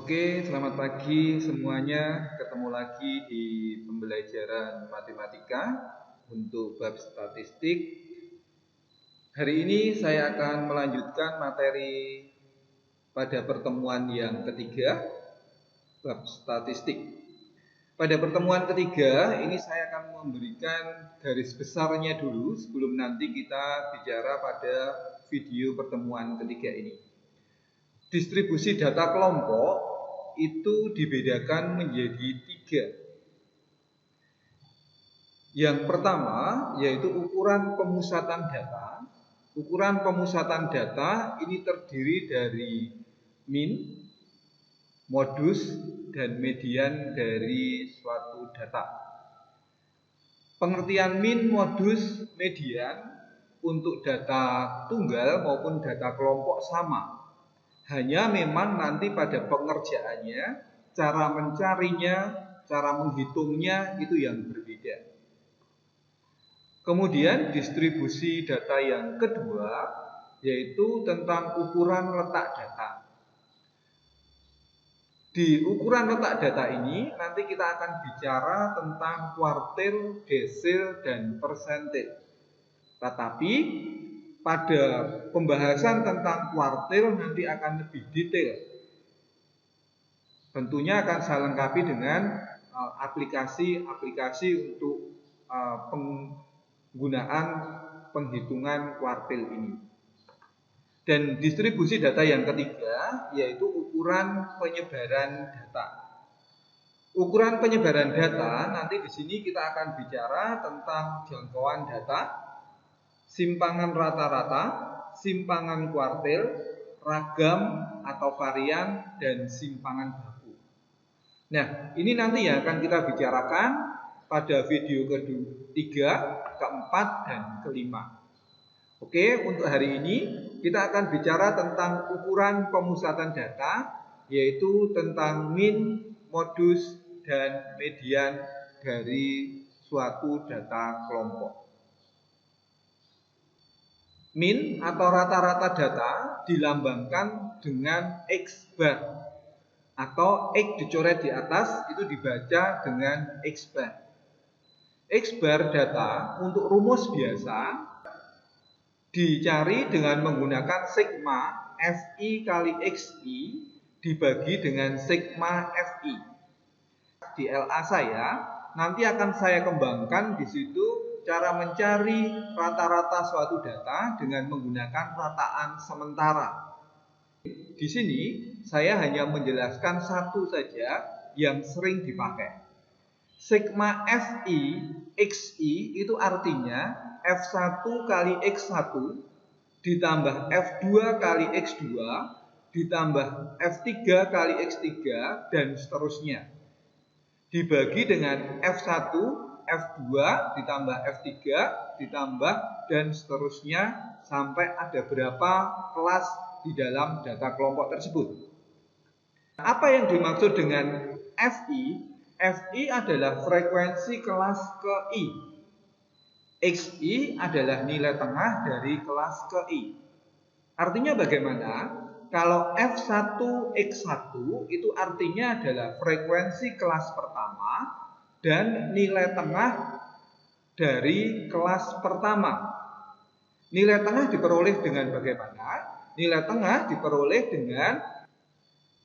Oke, selamat pagi semuanya. Ketemu lagi di pembelajaran matematika untuk bab statistik. Hari ini saya akan melanjutkan materi pada pertemuan yang ketiga, bab statistik. Pada pertemuan ketiga, ini saya akan memberikan garis besarnya dulu sebelum nanti kita bicara pada video pertemuan ketiga ini. Distribusi data kelompok itu dibedakan menjadi tiga. Yang pertama yaitu ukuran pemusatan data. Ukuran pemusatan data ini terdiri dari min, modus, dan median dari suatu data. Pengertian min, modus, median untuk data tunggal maupun data kelompok sama. Hanya memang nanti pada pengerjaannya, cara mencarinya, cara menghitungnya itu yang berbeda. Kemudian distribusi data yang kedua yaitu tentang ukuran letak data. Di ukuran letak data ini nanti kita akan bicara tentang kuartil, desil, dan persentil. Tetapi pada pembahasan tentang kuartil nanti akan lebih detail. Tentunya akan saya lengkapi dengan aplikasi-aplikasi untuk penggunaan penghitungan kuartil ini. Dan distribusi data yang ketiga yaitu ukuran penyebaran data. Ukuran penyebaran data nanti di sini kita akan bicara tentang jangkauan data, simpangan rata-rata, simpangan kuartil, ragam atau varian, dan simpangan baku. Nah, ini nanti yang akan kita bicarakan pada video ketiga, keempat, dan kelima. Oke, untuk hari ini kita akan bicara tentang ukuran pemusatan data, yaitu tentang min, modus, dan median dari suatu data kelompok. Min atau rata-rata data dilambangkan dengan X bar atau X dicoret di atas itu dibaca dengan X bar. X bar data untuk rumus biasa dicari dengan menggunakan sigma Fi kali Xi dibagi dengan sigma Fi. Di LA saya nanti akan saya kembangkan di situ cara mencari rata-rata suatu data dengan menggunakan rataan sementara. Di sini saya hanya menjelaskan satu saja yang sering dipakai. Sigma Fi Xi itu artinya F1 kali X1 ditambah F2 kali X2 ditambah F3 kali X3 dan seterusnya. Dibagi dengan F1, F2 ditambah F3 ditambah dan seterusnya sampai ada berapa kelas di dalam data kelompok tersebut. Apa yang dimaksud dengan Fi? Fi adalah frekuensi kelas ke I. Xi adalah nilai tengah dari kelas ke I. Artinya bagaimana? Kalau F1 X1 itu artinya adalah frekuensi kelas pertama dan nilai tengah dari kelas pertama. Nilai tengah diperoleh dengan bagaimana? Nilai tengah diperoleh dengan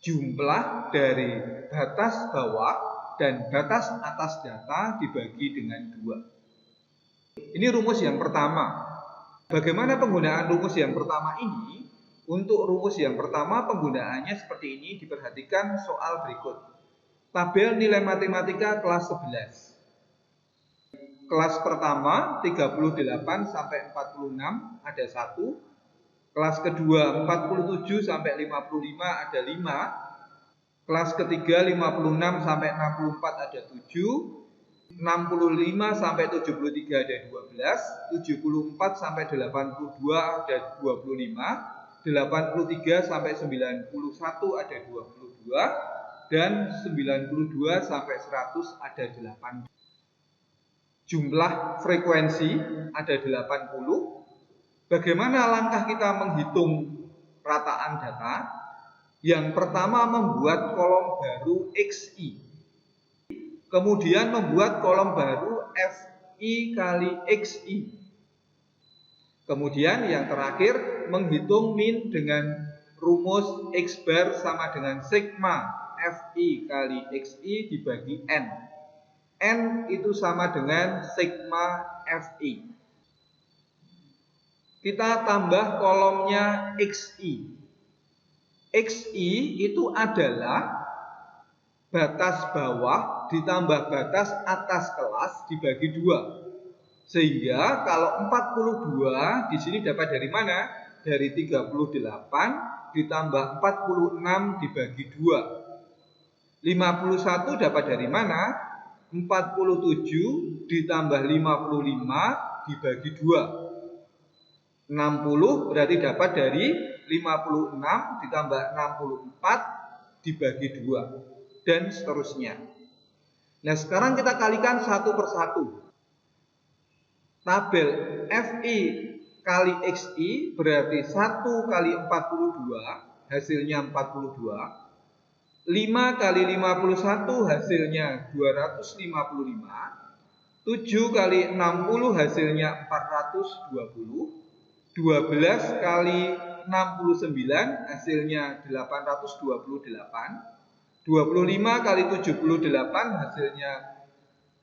jumlah dari batas bawah dan batas atas data dibagi dengan 2. Ini rumus yang pertama. Bagaimana penggunaan rumus yang pertama ini? Untuk rumus yang pertama penggunaannya seperti ini, diperhatikan soal berikut. Tabel nilai matematika kelas 11. Kelas pertama 38 sampai 46 ada 1. Kelas kedua 47 sampai 55 ada 5. Kelas ketiga 56 sampai 64 ada 7. 65 sampai 73 ada 12, 74 sampai 82 ada 25, 83 sampai 91 ada 22, dan 92 sampai 100 ada 8. Jumlah frekuensi ada 80. Bagaimana langkah kita menghitung rataan data? Yang pertama membuat kolom baru XI. Kemudian membuat kolom baru FI kali XI. Kemudian yang terakhir menghitung min dengan rumus X bar sama dengan sigma FI kali XI dibagi N. N itu sama dengan sigma FI. Kita tambah kolomnya XI. XI itu adalah batas bawah ditambah batas atas kelas dibagi 2. Sehingga kalau 42 di sini dapat dari mana? Dari 38 ditambah 46 dibagi 2. 51 dapat dari mana? 47 ditambah 55 dibagi 2. 60 berarti dapat dari 56 ditambah 64 dibagi 2. Dan seterusnya. Nah sekarang kita kalikan satu persatu. Tabel FI kali XI berarti 1 kali 42 hasilnya 42. 5 kali 51 hasilnya 255. 7 kali 60 hasilnya 420. 12 kali 69 hasilnya 828. 25 kali 78 hasilnya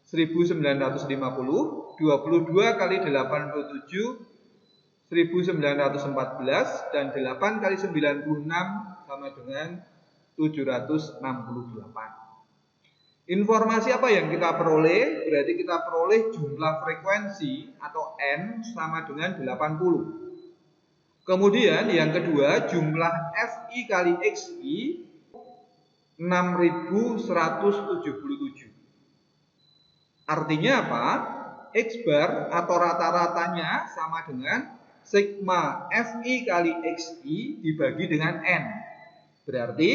1950, 22 kali 87 1914 dan 8 kali 96 sama dengan 768. Informasi apa yang kita peroleh? Berarti kita peroleh jumlah frekuensi atau N sama dengan 80. Kemudian yang kedua jumlah FI kali XI 6177. Artinya apa? X bar atau rata-ratanya sama dengan sigma FI kali XI dibagi dengan N. Berarti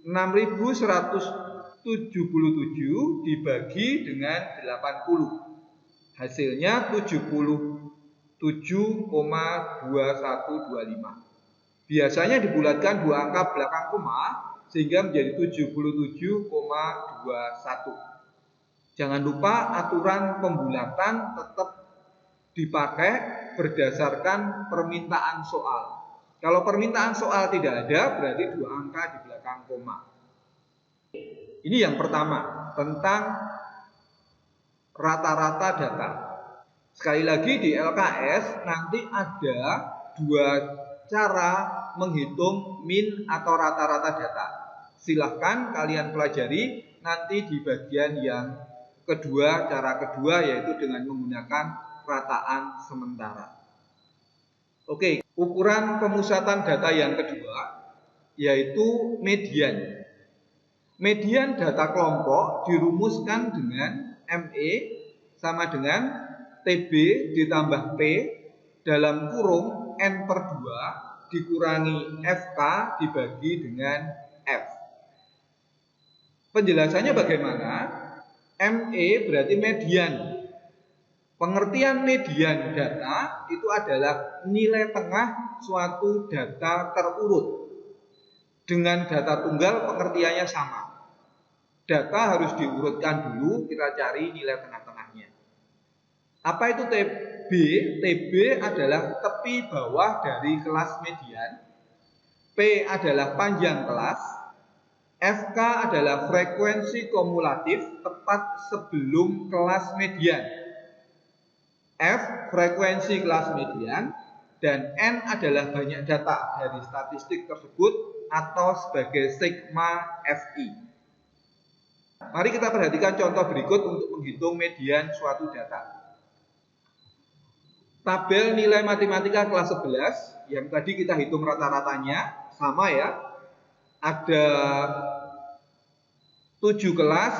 6177 dibagi dengan 80. Hasilnya 77,2125. Biasanya dibulatkan dua angka belakang koma sehingga menjadi 77,21. Jangan lupa aturan pembulatan tetap dipakai berdasarkan permintaan soal. Kalau permintaan soal tidak ada, berarti dua angka di belakang koma. Ini yang pertama, tentang rata-rata data. Sekali lagi di LKS nanti ada dua cara menghitung min atau rata-rata data. Silahkan kalian pelajari nanti di bagian yang kedua, cara kedua yaitu dengan menggunakan rataan sementara. Oke, ukuran pemusatan data yang kedua yaitu median. Median data kelompok dirumuskan dengan ME sama dengan TB ditambah P dalam kurung N/2 dikurangi FK dibagi dengan F. Penjelasannya bagaimana? ME berarti median. Pengertian median data itu adalah nilai tengah suatu data terurut. Dengan data tunggal pengertiannya sama. Data harus diurutkan dulu, kita cari nilai tengah-tengahnya. Apa itu TB? TB adalah tepi bawah dari kelas median. P adalah panjang kelas. FK adalah frekuensi kumulatif tepat sebelum kelas median. F frekuensi kelas median dan N adalah banyak data dari statistik tersebut atau sebagai sigma FI. Mari kita perhatikan contoh berikut untuk menghitung median suatu data. Tabel nilai matematika kelas 11 yang tadi kita hitung rata-ratanya sama ya. Ada 7 kelas,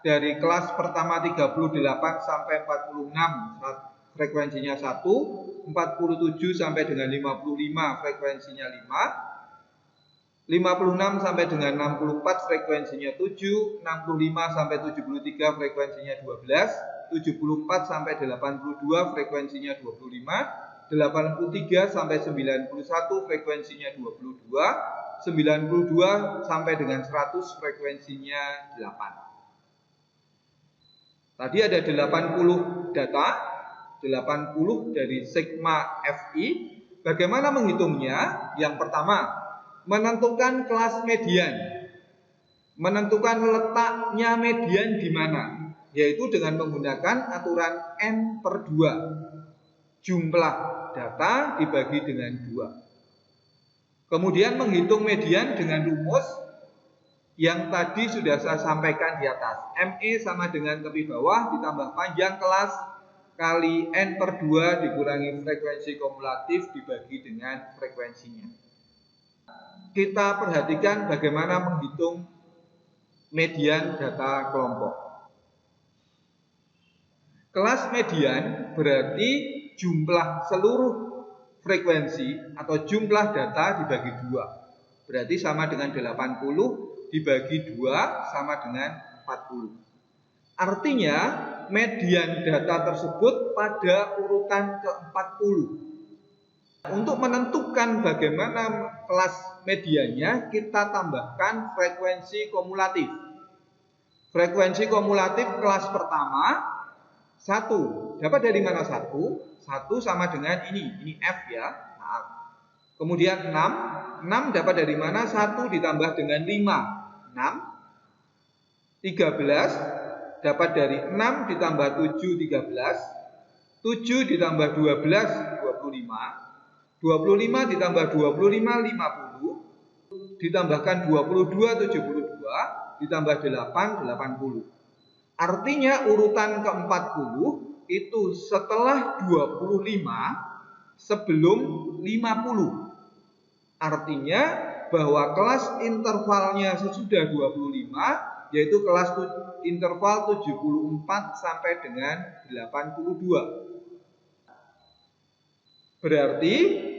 dari kelas pertama 38 sampai 46 frekuensinya 1, 47 sampai dengan 55 frekuensinya 5, 56 sampai dengan 64 frekuensinya 7, 65 sampai 73 frekuensinya 12, 74 sampai 82 frekuensinya 25, 83 sampai 91 frekuensinya 22, 92 sampai dengan 100 frekuensinya 8. Tadi ada 80 data, 80 dari sigma Fi. Bagaimana menghitungnya? Yang pertama, menentukan kelas median. Menentukan letaknya median di mana, yaitu dengan menggunakan aturan N/2. Jumlah data dibagi dengan 2. Kemudian menghitung median dengan rumus yang tadi sudah saya sampaikan di atas. ME sama dengan tepi bawah ditambah panjang kelas kali N/2 dikurangi frekuensi kumulatif dibagi dengan frekuensinya. Kita perhatikan bagaimana menghitung median data kelompok. Kelas median berarti jumlah seluruh frekuensi atau jumlah data dibagi 2. Berarti sama dengan 80 dibagi 2 sama dengan 40. Artinya median data tersebut pada urutan ke-40. Untuk menentukan bagaimana kelas mediannya, kita tambahkan frekuensi kumulatif. Frekuensi kumulatif kelas pertama 1. Dapat dari mana 1? 1 sama dengan ini F ya. Maaf. Kemudian 6. 6 dapat dari mana? 1 ditambah dengan 5. 6. 13 dapat dari 6 ditambah 7, 13. 7 ditambah 12, 25. 25 ditambah 25, 50. Ditambahkan 22, 72. Ditambah 8, 80. Artinya urutan ke-40 itu setelah 25 sebelum 50. Artinya bahwa kelas intervalnya sesudah 25 yaitu kelas interval 74 sampai dengan 82. Berarti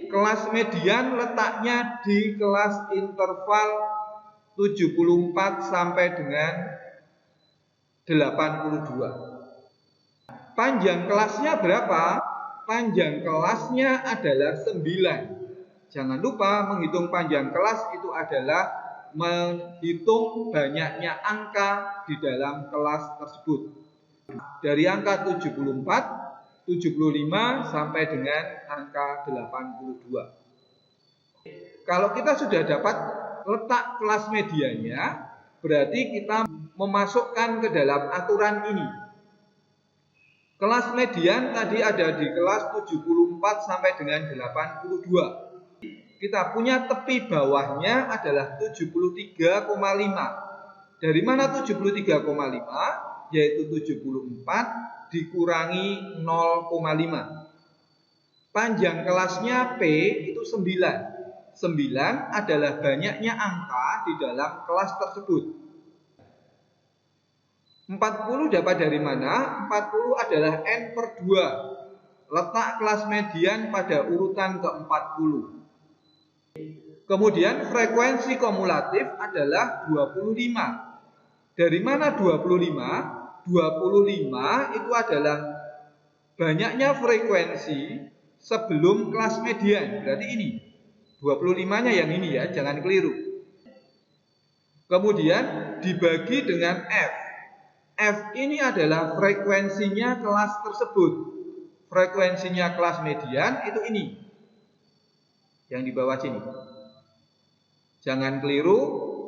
kelas median letaknya di kelas interval 74 sampai dengan 82. Panjang kelasnya berapa? Panjang kelasnya adalah 9. Jangan lupa menghitung panjang kelas itu adalah menghitung banyaknya angka di dalam kelas tersebut. Dari angka 74, 75 sampai dengan angka 82. Kalau kita sudah dapat letak kelas mediannya, berarti kita memasukkan ke dalam aturan ini. Kelas median tadi ada di kelas 74 sampai dengan 82. Kita punya tepi bawahnya adalah 73,5. Dari mana 73,5? Yaitu 74 dikurangi 0,5. Panjang kelasnya P itu 9. 9 adalah banyaknya angka di dalam kelas tersebut. 40 dapat dari mana? 40 adalah N/2. Letak kelas median pada urutan ke-40. Kemudian frekuensi kumulatif adalah 25. Dari mana 25? 25 itu adalah banyaknya frekuensi sebelum kelas median. Berarti ini 25-nya yang ini ya, jangan keliru. Kemudian dibagi dengan F. F ini adalah frekuensinya kelas tersebut. Frekuensinya kelas median itu ini. Yang di bawah sini. Jangan keliru,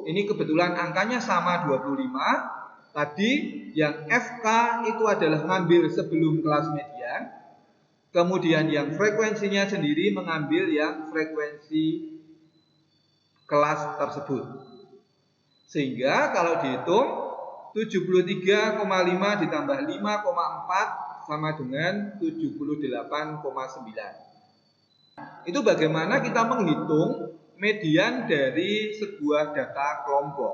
ini kebetulan angkanya sama 25. Tadi yang FK itu adalah ngambil sebelum kelas median. Kemudian yang frekuensinya sendiri mengambil yang frekuensi kelas tersebut. Sehingga kalau dihitung 73,5 ditambah 5,4 sama dengan 78,9. Itu bagaimana kita menghitung median dari sebuah data kelompok.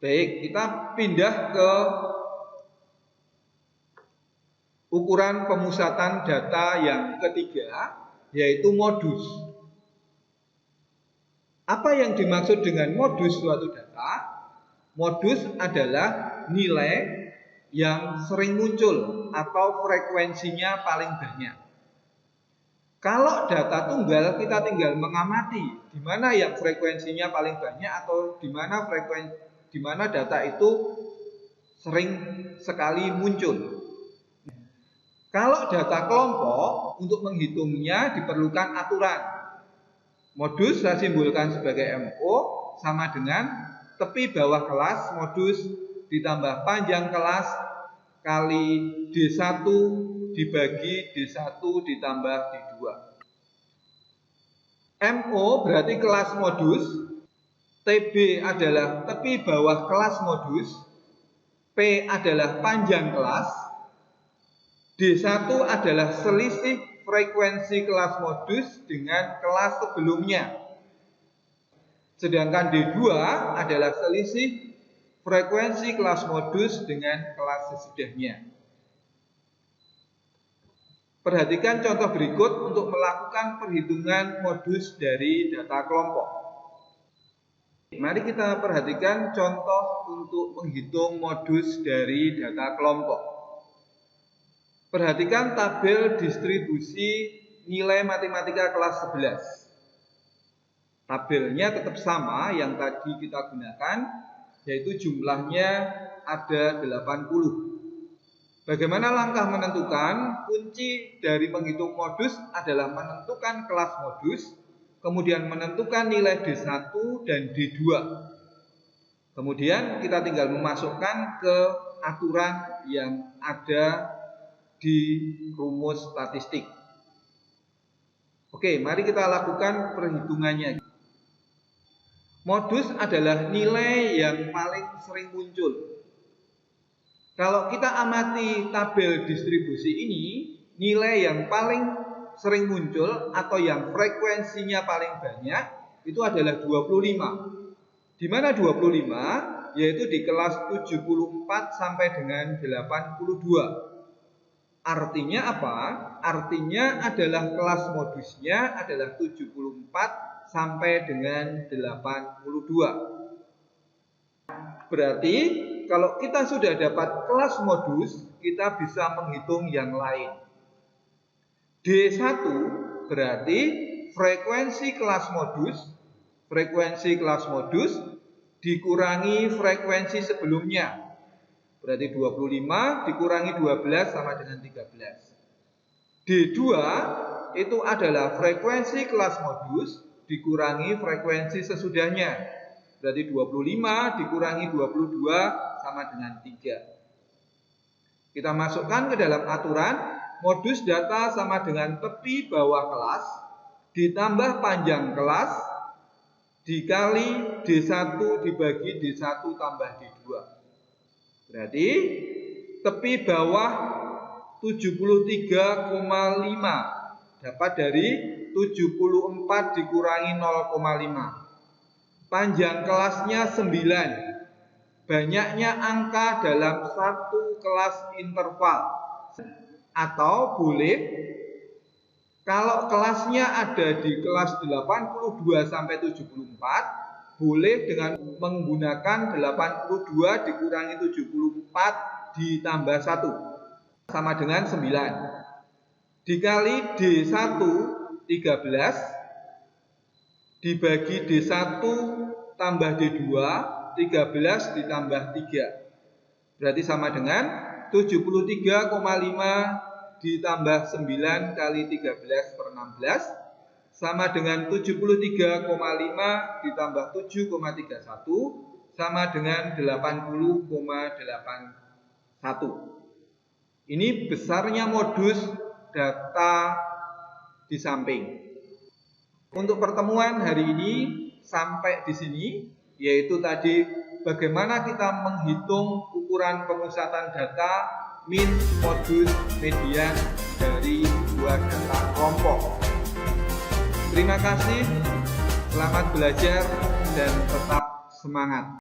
Baik, kita pindah ke ukuran pemusatan data yang ketiga, yaitu modus. Apa yang dimaksud dengan modus suatu data? Modus adalah nilai yang sering muncul atau frekuensinya paling banyak. Kalau data tunggal kita tinggal mengamati di mana yang frekuensinya paling banyak atau di mana data itu sering sekali muncul. Kalau data kelompok, untuk menghitungnya diperlukan aturan. Modus saya simbolkan sebagai MO sama dengan tepi bawah kelas modus ditambah panjang kelas kali D1 dibagi D1 ditambah D2. MO berarti kelas modus, TB adalah tepi bawah kelas modus, P adalah panjang kelas, D1 adalah selisih frekuensi kelas modus dengan kelas sebelumnya. Sedangkan D2 adalah selisih frekuensi kelas modus dengan kelas sesudahnya. Perhatikan contoh berikut untuk melakukan perhitungan modus dari data kelompok. Mari kita perhatikan contoh untuk menghitung modus dari data kelompok. Perhatikan tabel distribusi nilai matematika kelas 11. Tabelnya tetap sama yang tadi kita gunakan, yaitu jumlahnya ada 80. Bagaimana langkah menentukan? Kunci dari menghitung modus adalah menentukan kelas modus, kemudian menentukan nilai D1 dan D2. Kemudian kita tinggal memasukkan ke aturan yang ada di rumus statistik. Oke, mari kita lakukan perhitungannya. Modus adalah nilai yang paling sering muncul. Kalau kita amati tabel distribusi ini, nilai yang paling sering muncul atau yang frekuensinya paling banyak itu adalah 25. Di mana 25? Yaitu di kelas 74 sampai dengan 82. Artinya apa? Artinya adalah kelas modusnya adalah 74 sampai dengan 82. Berarti kalau kita sudah dapat kelas modus, kita bisa menghitung yang lain. D1 berarti frekuensi kelas modus dikurangi frekuensi sebelumnya. Berarti 25 dikurangi 12 sama dengan 13. D2 itu adalah frekuensi kelas modus dikurangi frekuensi sesudahnya. Berarti 25 dikurangi 22 sama dengan 3. Kita masukkan ke dalam aturan, modus data sama dengan tepi bawah kelas ditambah panjang kelas dikali D1 dibagi D1 tambah D2. Berarti tepi bawah 73,5 dapat dari 74 dikurangi 0,5. Panjang kelasnya 9. Banyaknya angka dalam satu kelas interval. Atau boleh kalau kelasnya ada di kelas 82 sampai 74, boleh dengan menggunakan 82 dikurangi 74 ditambah 1 sama dengan 9. Dikali D1 13 dibagi D1 tambah D2, 13 ditambah 3. Berarti sama dengan 73,5 ditambah 9 kali 13 per 16 sama dengan 73,5 ditambah 7,31 sama dengan 80,81. Ini besarnya modus data di samping. Untuk pertemuan hari ini sampai di sini, yaitu tadi bagaimana kita menghitung ukuran pemusatan data min, modus, median dari sebuah data kelompok. Terima kasih, selamat belajar dan tetap semangat.